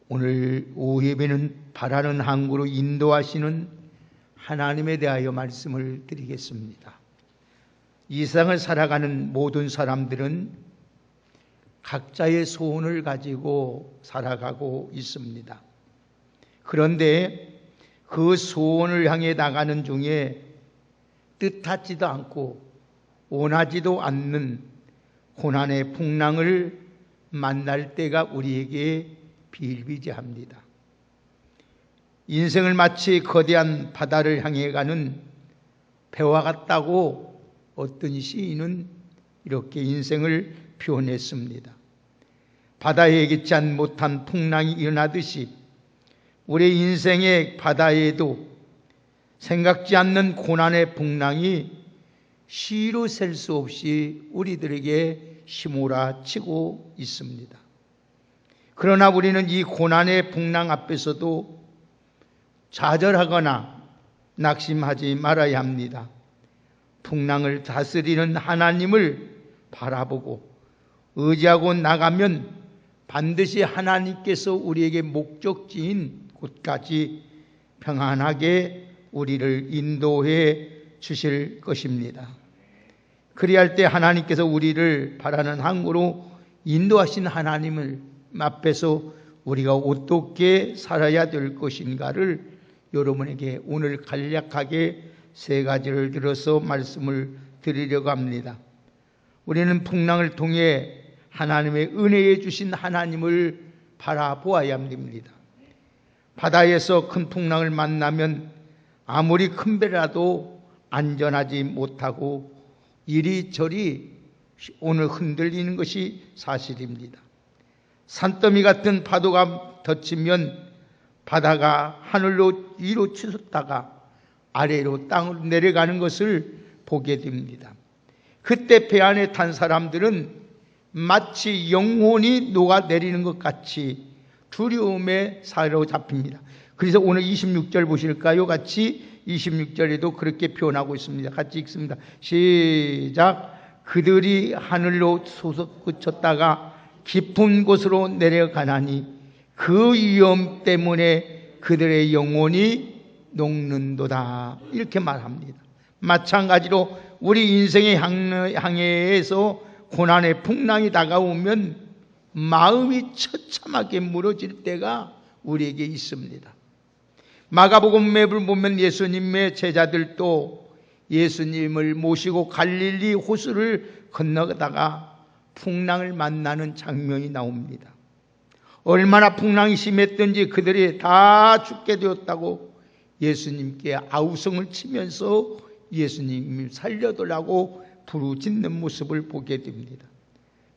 오늘 오후 예배는 바라는 항구로 인도하시는 하나님에 대하여 말씀을 드리겠습니다. 이 세상을 살아가는 모든 사람들은 각자의 소원을 가지고 살아가고 있습니다. 그런데 그 소원을 향해 나가는 중에 뜻하지도 않고 원하지도 않는 고난의 풍랑을 만날 때가 우리에게 비일비재합니다. 인생을 마치 거대한 바다를 향해 가는 배와 같다고 어떤 시인은 이렇게 인생을 표현했습니다. 바다에 예기치 못한 풍랑이 일어나듯이 우리 인생의 바다에도 생각지 않는 고난의 풍랑이 시로 셀 수 없이 우리들에게 휘몰아치고 있습니다. 그러나 우리는 이 고난의 풍랑 앞에서도 좌절하거나 낙심하지 말아야 합니다. 풍랑을 다스리는 하나님을 바라보고 의지하고 나가면 반드시 하나님께서 우리에게 목적지인 곳까지 평안하게 우리를 인도해 주실 것입니다. 그리할 때 하나님께서 우리를 바라는 항구로 인도하신 하나님을 앞에서 우리가 어떻게 살아야 될 것인가를 여러분에게 오늘 간략하게 세 가지를 들어서 말씀을 드리려고 합니다. 우리는 풍랑을 통해 하나님의 은혜에 주신 하나님을 바라보아야 합니다. 바다에서 큰 풍랑을 만나면 아무리 큰 배라도 안전하지 못하고 이리저리 오늘 흔들리는 것이 사실입니다. 산더미 같은 파도가 덮치면 바다가 하늘로 위로 치솟다가 아래로 땅으로 내려가는 것을 보게 됩니다. 그때 배 안에 탄 사람들은 마치 영혼이 녹아내리는 것 같이 두려움에 사로잡힙니다. 그래서 오늘 26절 보실까요? 같이 26절에도 그렇게 표현하고 있습니다. 같이 읽습니다. 시작. 그들이 하늘로 솟구쳤다가 깊은 곳으로 내려가나니 그 위험 때문에 그들의 영혼이 녹는도다. 이렇게 말합니다. 마찬가지로 우리 인생의 항해에서 고난의 풍랑이 다가오면 마음이 처참하게 무너질 때가 우리에게 있습니다. 마가복음에 보면 예수님의 제자들도 예수님을 모시고 갈릴리 호수를 건너다가 풍랑을 만나는 장면이 나옵니다. 얼마나 풍랑이 심했던지 그들이 다 죽게 되었다고 예수님께 아우성을 치면서 예수님이 살려달라고 부르짖는 모습을 보게 됩니다.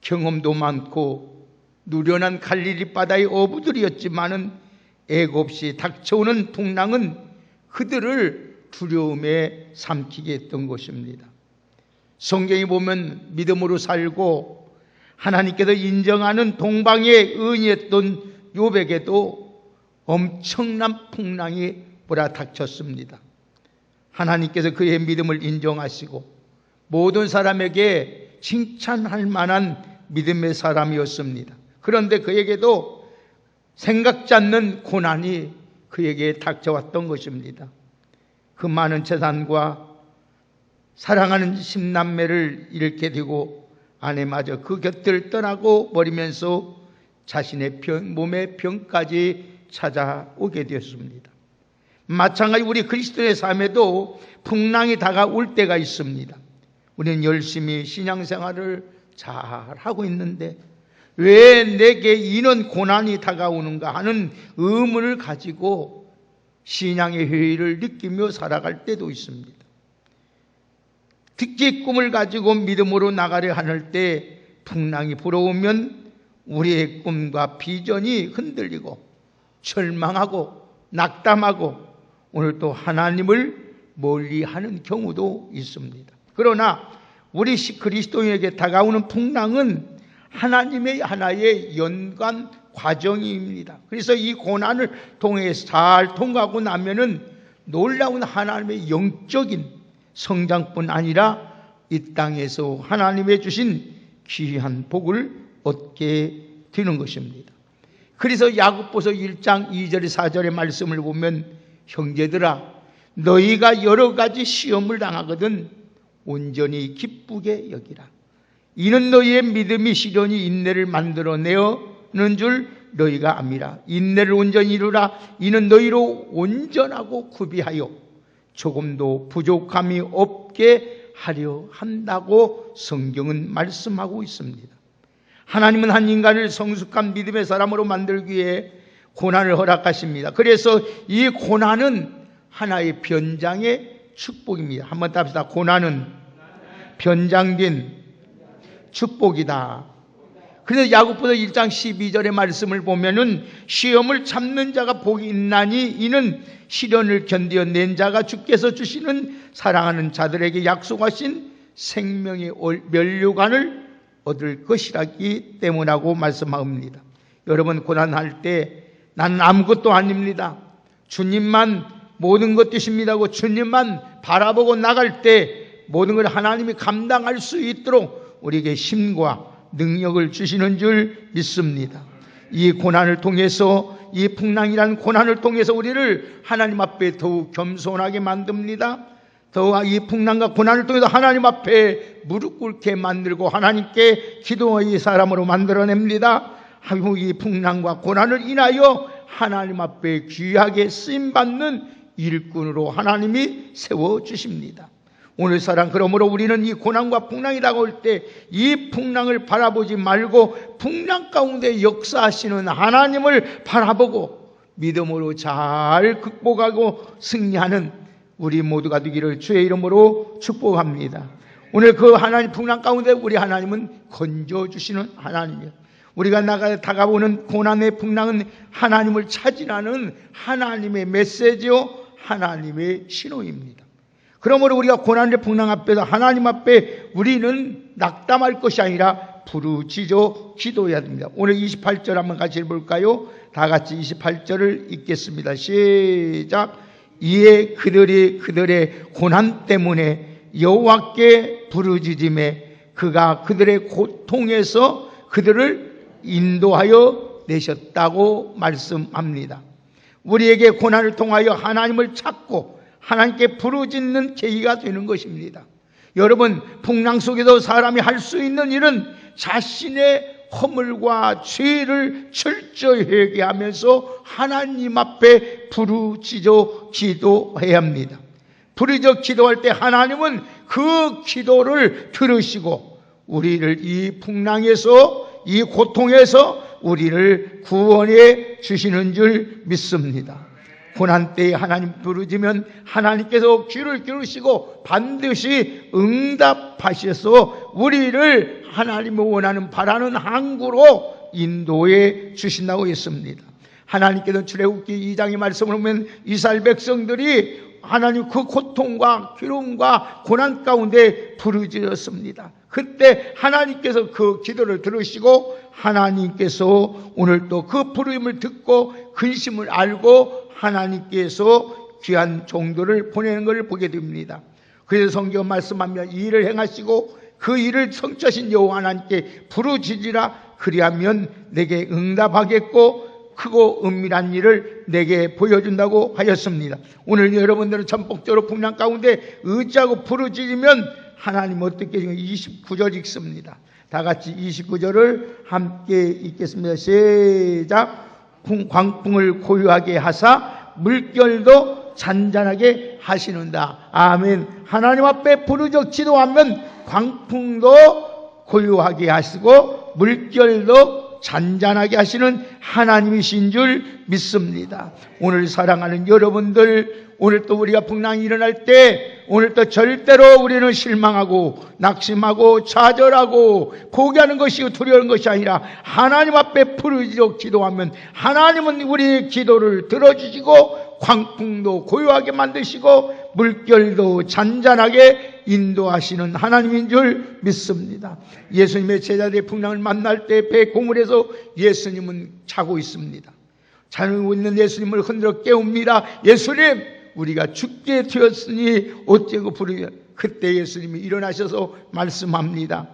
경험도 많고 누련한 갈릴리 바다의 어부들이었지만은 애곱이 닥쳐오는 풍랑은 그들을 두려움에 삼키게 했던 것입니다. 성경에 보면 믿음으로 살고 하나님께서 인정하는 동방의 의인이었던 욥에게도 엄청난 풍랑이 몰아닥쳤습니다. 하나님께서 그의 믿음을 인정하시고 모든 사람에게 칭찬할 만한 믿음의 사람이었습니다. 그런데 그에게도 생각지 않는 고난이 그에게 닥쳐왔던 것입니다. 그 많은 재산과 사랑하는 10남매를 잃게 되고 아내마저 그 곁을 떠나고 버리면서 자신의 몸의 병까지 찾아오게 되었습니다. 마찬가지 우리 그리스도의 삶에도 풍랑이 다가올 때가 있습니다. 우리는 열심히 신앙생활을 잘하고 있는데 왜 내게 이런 고난이 다가오는가 하는 의문을 가지고 신앙의 회의를 느끼며 살아갈 때도 있습니다. 특히 꿈을 가지고 믿음으로 나가려 하는 때 풍랑이 불어오면 우리의 꿈과 비전이 흔들리고 절망하고 낙담하고 오늘 또 하나님을 멀리하는 경우도 있습니다. 그러나 우리 그리스도인에게 다가오는 풍랑은 하나님의 하나의 연관 과정입니다. 그래서 이 고난을 통해 잘 통과하고 나면은 놀라운 하나님의 영적인 성장뿐 아니라 이 땅에서 하나님의 주신 귀한 복을 얻게 되는 것입니다. 그래서 야고보서 1장 2절 4절의 말씀을 보면 형제들아 너희가 여러 가지 시험을 당하거든 온전히 기쁘게 여기라. 이는 너희의 믿음이 시련이 인내를 만들어내는 줄 너희가 압니다. 인내를 온전히 이루라. 이는 너희로 온전하고 구비하여 조금도 부족함이 없게 하려 한다고 성경은 말씀하고 있습니다. 하나님은 한 인간을 성숙한 믿음의 사람으로 만들기 위해 고난을 허락하십니다. 그래서 이 고난은 하나의 변장의 축복입니다. 한번 답시다. 고난은 변장된 축복이다. 그래서 야고보서 1장 12절의 말씀을 보면은 시험을 참는 자가 복이 있나니 이는 시련을 견디어낸 자가 주께서 주시는 사랑하는 자들에게 약속하신 생명의 면류관을 얻을 것이라기 때문이라고 말씀합니다. 여러분 고난할 때 나는 아무것도 아닙니다. 주님만 모든 것 되십니다고 주님만 바라보고 나갈 때 모든 걸 하나님이 감당할 수 있도록 우리에게 힘과 능력을 주시는 줄 믿습니다. 이 고난을 통해서 이 풍랑이라는 고난을 통해서 우리를 하나님 앞에 더욱 겸손하게 만듭니다. 더욱 이 풍랑과 고난을 통해서 하나님 앞에 무릎 꿇게 만들고 하나님께 기도의 사람으로 만들어냅니다. 하고 이 풍랑과 고난을 인하여 하나님 앞에 귀하게 쓰임받는 일꾼으로 하나님이 세워주십니다. 오늘 사랑 그러므로 우리는 이 고난과 풍랑이 다가올 때 이 풍랑을 바라보지 말고 풍랑 가운데 역사하시는 하나님을 바라보고 믿음으로 잘 극복하고 승리하는 우리 모두가 되기를 주의 이름으로 축복합니다. 오늘 그 하나님 풍랑 가운데 우리 하나님은 건져주시는 하나님이에요. 우리가 다가오는 고난의 풍랑은 하나님을 찾으라는 하나님의 메시지요 하나님의 신호입니다. 그러므로 우리가 고난의 풍랑 앞에서 하나님 앞에 우리는 낙담할 것이 아니라 부르짖어 기도해야 됩니다. 오늘 28절 한번 같이 볼까요? 다 같이 28절을 읽겠습니다. 시작. 이에 그들의 고난 때문에 여호와께 부르짖음에 그가 그들의 고통에서 그들을 인도하여 내셨다고 말씀합니다. 우리에게 고난을 통하여 하나님을 찾고 하나님께 부르짖는 계기가 되는 것입니다. 여러분 풍랑 속에서 사람이 할 수 있는 일은 자신의 허물과 죄를 철저히 회개하면서 하나님 앞에 부르짖어 기도해야 합니다. 부르짖어 기도할 때 하나님은 그 기도를 들으시고 우리를 이 풍랑에서 이 고통에서 우리를 구원해 주시는 줄 믿습니다. 고난 때에 하나님 부르짖으면 하나님께서 귀를 기울이시고 반드시 응답하셔서 우리를 하나님이 원하는 바라는 항구로 인도해 주신다고 했습니다. 하나님께서 출애굽기 2장의 말씀을 보면 이스라엘 백성들이 하나님 그 고통과 괴로움과 고난 가운데 부르짖었습니다. 그때 하나님께서 그 기도를 들으시고 하나님께서 오늘 또 그 부르심을 듣고 근심을 알고 하나님께서 귀한 종들을 보내는 것을 보게 됩니다. 그래서 성경 말씀하면 이 일을 행하시고 그 일을 성취하신 여호와 하나님께 부르짖으라 그리하면 내게 응답하겠고 크고 은밀한 일을 내게 보여준다고 하였습니다. 오늘 여러분들은 전폭적으로 풍랑 가운데 의지하고 부르짖으면 하나님 어떻게 29절 읽습니다. 다 같이 29절을 함께 읽겠습니다. 시작. 광풍을 고요하게 하사 물결도 잔잔하게 하시는다. 아멘. 하나님 앞에 부르짖어 기도하면 광풍도 고요하게 하시고 물결도 잔잔하게 하시는 하나님이신 줄 믿습니다. 오늘 사랑하는 여러분들, 오늘 또 우리가 풍랑이 일어날 때 오늘 또 절대로 우리는 실망하고 낙심하고 좌절하고 포기하는 것이 두려운 것이 아니라 하나님 앞에 부르짖어 기도하면 하나님은 우리의 기도를 들어주시고 광풍도 고요하게 만드시고 물결도 잔잔하게 인도하시는 하나님인 줄 믿습니다. 예수님의 제자들의 풍랑을 만날 때 배 고물에서 예수님은 자고 있습니다. 자고 있는 예수님을 흔들어 깨웁니다. 예수님, 우리가 죽게 되었으니 어째고 부르냐. 그때 예수님이 일어나셔서 말씀합니다.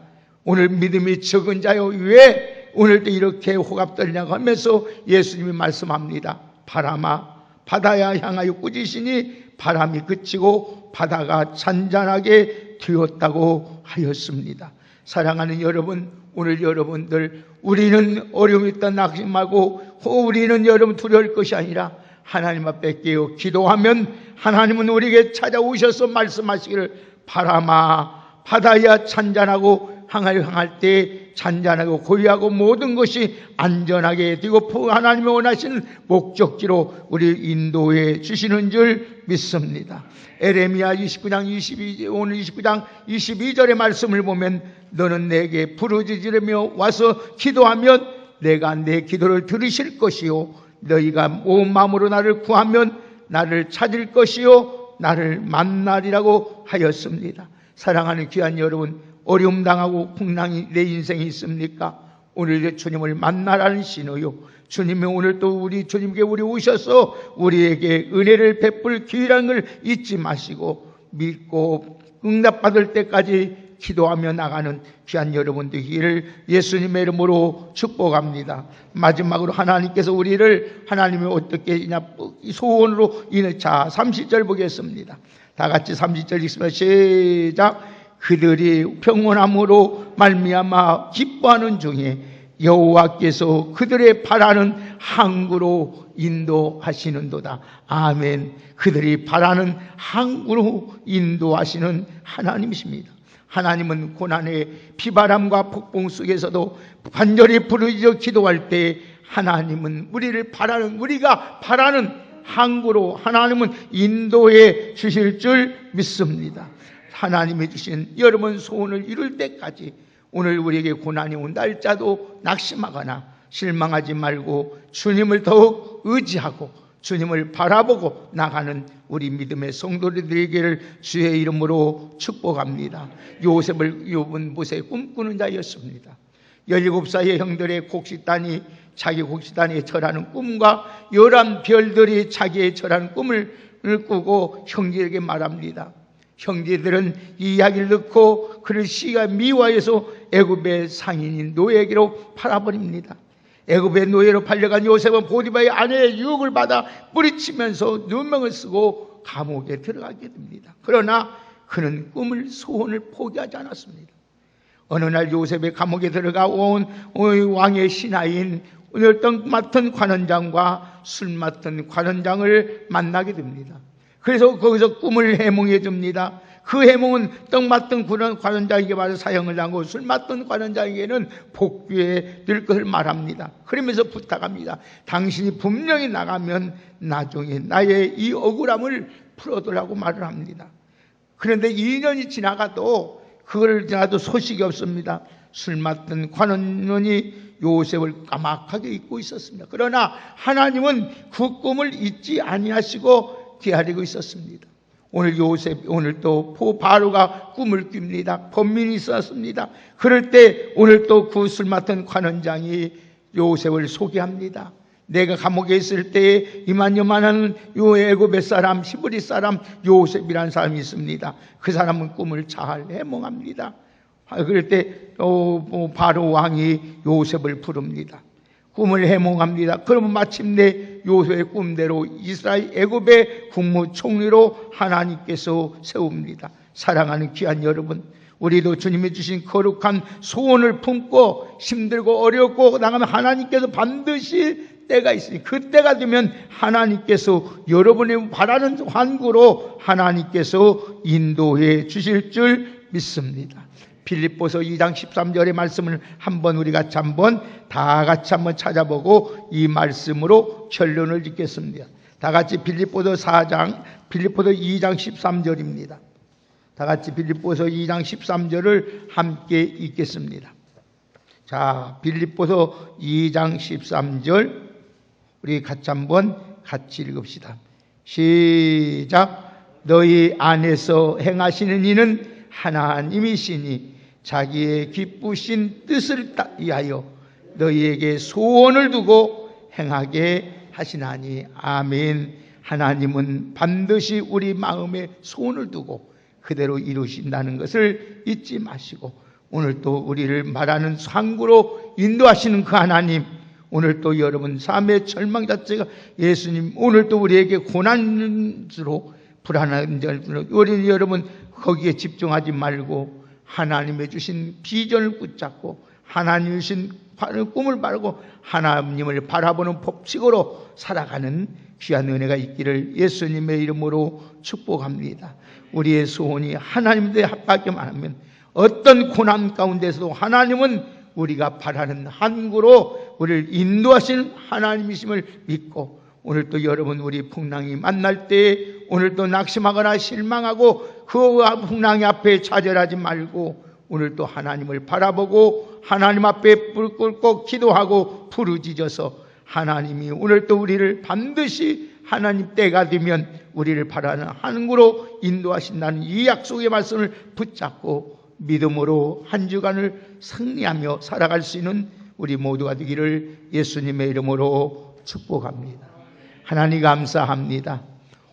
오늘 믿음이 적은 자여 왜 오늘도 이렇게 호갑 떨리냐고 하면서 예수님이 말씀합니다. 바람아 바다야 향하여 꾸짖으니 바람이 그치고 바다가 잔잔하게 되었다고 하였습니다. 사랑하는 여러분, 오늘 여러분들, 우리는 어려움이 있다 낙심하고 우리는 여러분 두려울 것이 아니라 하나님 앞에 깨어 기도하면 하나님은 우리에게 찾아오셔서 말씀하시기를 바람아 바다야 잔잔하고 향할 때 잔잔하고 고요하고 모든 것이 안전하게 되고 하나님이 원하시는 목적지로 우리 인도해 주시는 줄 믿습니다. 에레미야 29장 22, 오늘 29장 22절의 말씀을 보면 너는 내게 부르짖으며 와서 기도하면 내가 내 기도를 들으실 것이요 너희가 온 마음으로 나를 구하면 나를 찾을 것이요 나를 만나리라고 하였습니다. 사랑하는 귀한 여러분, 어려움 당하고 풍랑이 내 인생에 있습니까? 오늘 주님을 만나라는 신호요. 주님이 오늘 또 우리 주님께 우리 오셔서 우리에게 은혜를 베풀 기회라는 걸 잊지 마시고 믿고 응답받을 때까지 기도하며 나가는 귀한 여러분들 되기를 예수님의 이름으로 축복합니다. 마지막으로 하나님께서 우리를 하나님이 어떻게 소원으로 자 30절 보겠습니다. 다 같이 30절 읽습니다. 시작. 그들이 평온함으로 말미암아 기뻐하는 중에 여호와께서 그들의 바라는 항구로 인도하시는도다. 아멘. 그들이 바라는 항구로 인도하시는 하나님이십니다. 하나님은 고난의 비바람과 폭풍 속에서도 간절히 부르짖어 기도할 때 하나님은 우리가 바라는 항구로 하나님은 인도해 주실 줄 믿습니다. 하나님이 주신 여러분 소원을 이룰 때까지 오늘 우리에게 고난이 온 날짜도 낙심하거나 실망하지 말고 주님을 더욱 의지하고 주님을 바라보고 나가는 우리 믿음의 성도들 되기를 주의 이름으로 축복합니다. 요셉은 모세 꿈꾸는 자였습니다. 17살의 형들의 곡식단이 자기 곡식단에 절하는 꿈과 11별들이 자기의 절하는 꿈을 꾸고 형제에게 말합니다. 형제들은 이 이야기를 듣고 그를 시기가 미워해서 애굽의 상인인 노예에게로 팔아버립니다. 애굽의 노예로 팔려간 요셉은 보디바의 아내의 유혹을 받아 뿌리치면서 누명을 쓰고 감옥에 들어가게 됩니다. 그러나 그는 소원을 포기하지 않았습니다. 어느 날 요셉의 감옥에 들어가 온 왕의 신하인 떡 맡은 관원장과 술 맡은 관원장을 만나게 됩니다. 그래서 거기서 꿈을 해몽해 줍니다. 그 해몽은 떡 맡은 관원장에게 말해 사형을 당하고 술 맡은 관원장에게는 복귀에 늘 것을 말합니다. 그러면서 부탁합니다. 당신이 분명히 나가면 나중에 나의 이 억울함을 풀어달라고 말을 합니다. 그런데 2년이 지나가도 소식이 없습니다. 술 맡은 관원이 요셉을 까맣게 잊고 있었습니다. 그러나 하나님은 그 꿈을 잊지 아니하시고 기다리고 있었습니다. 오늘 또 바로가 꿈을 꿉니다. 범민이 있었습니다. 그럴 때 오늘 또 그 술 맡은 관원장이 요셉을 소개합니다. 내가 감옥에 있을 때에 이만여만한 요 애굽의 사람 히브리 사람 요셉이라는 사람이 있습니다. 그 사람은 꿈을 잘 해몽합니다. 그럴 때 바로 왕이 요셉을 부릅니다. 꿈을 해몽합니다. 그러면 마침내 요셉의 꿈대로 이스라엘 애굽의 국무총리로 하나님께서 세웁니다. 사랑하는 귀한 여러분, 우리도 주님이 주신 거룩한 소원을 품고 힘들고 어렵고 나가면 하나님께서 반드시 때가 있으니 그 때가 되면 하나님께서 여러분이 바라는 환구로 하나님께서 인도해 주실 줄 믿습니다. 빌립보서 2장 13절의 말씀을 우리 다 같이 한번 찾아보고 이 말씀으로 결론을 짓겠습니다. 다 같이 빌립보서 2장 13절입니다. 다 같이 빌립보서 2장 13절을 함께 읽겠습니다. 자, 빌립보서 2장 13절 우리 같이 읽읍시다. 시작. 너희 안에서 행하시는 이는 하나님이시니 자기의 기쁘신 뜻을 위하여 너희에게 소원을 두고 행하게 하시나니. 아멘. 하나님은 반드시 우리 마음에 소원을 두고 그대로 이루신다는 것을 잊지 마시고 오늘 또 우리를 말하는 상구로 인도하시는 그 하나님, 오늘 또 여러분 삶의 절망 자체가 예수님, 오늘 또 우리에게 고난으로 불안한 점으로 우리 여러분 거기에 집중하지 말고 하나님의 주신 비전을 붙잡고 하나님이 주신 꿈을 바라고 하나님을 바라보는 법칙으로 살아가는 귀한 은혜가 있기를 예수님의 이름으로 축복합니다. 우리의 소원이 하나님께 합하게만 하면 어떤 고난 가운데서도 하나님은 우리가 바라는 항구로 우리를 인도하시는 하나님이심을 믿고, 오늘 또 여러분 우리 풍랑이 만날 때 오늘 또 낙심하거나 실망하고 그 풍랑이 앞에 좌절하지 말고 오늘 또 하나님을 바라보고 하나님 앞에 뿔 꿇고 기도하고 부르짖어서 하나님이 오늘 또 우리를 반드시 하나님 때가 되면 우리를 바라는 항구로 인도하신다는 이 약속의 말씀을 붙잡고 믿음으로 한 주간을 승리하며 살아갈 수 있는 우리 모두가 되기를 예수님의 이름으로 축복합니다. 하나님 감사합니다.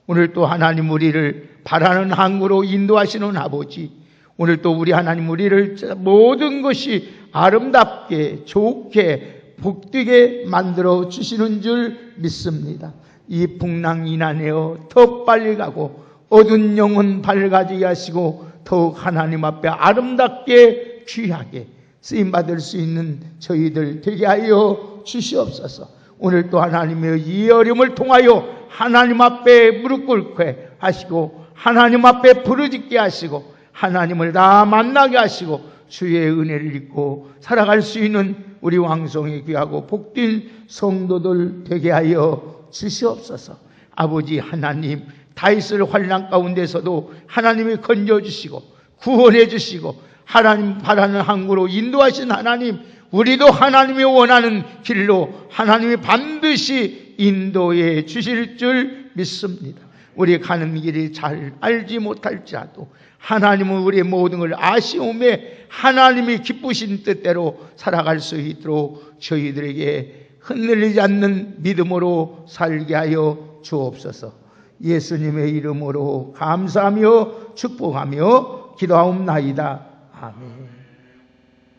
오늘 또 하나님 우리를 바라는 항구로 인도하시는 아버지, 오늘 또 우리 하나님 우리를 모든 것이 아름답게 좋게 복되게 만들어 주시는 줄 믿습니다. 이 풍랑 인하여 더 빨리 가고 어두운 영혼 밝아지게 하시고 더욱 하나님 앞에 아름답게 귀하게 쓰임받을 수 있는 저희들 되게 하여 주시옵소서. 오늘 또 하나님의 이 어려움을 통하여 하나님 앞에 무릎 꿇게 하시고 하나님 앞에 부르짖게 하시고 하나님을 다 만나게 하시고 주의 은혜를 입고 살아갈 수 있는 우리 왕성이 귀하고 복된 성도들 되게 하여 주시옵소서. 아버지 하나님, 다윗을 환난 가운데서도 하나님이 건져주시고 구원해 주시고 하나님 바라는 항구로 인도하신 하나님, 우리도 하나님이 원하는 길로 하나님이 반드시 인도해 주실 줄 믿습니다. 우리 가는 길이 잘 알지 못할지라도 하나님은 우리의 모든 걸 아시오매 하나님이 기쁘신 뜻대로 살아갈 수 있도록 저희들에게 흔들리지 않는 믿음으로 살게 하여 주옵소서. 예수님의 이름으로 감사하며 축복하며 기도하옵나이다. 아멘.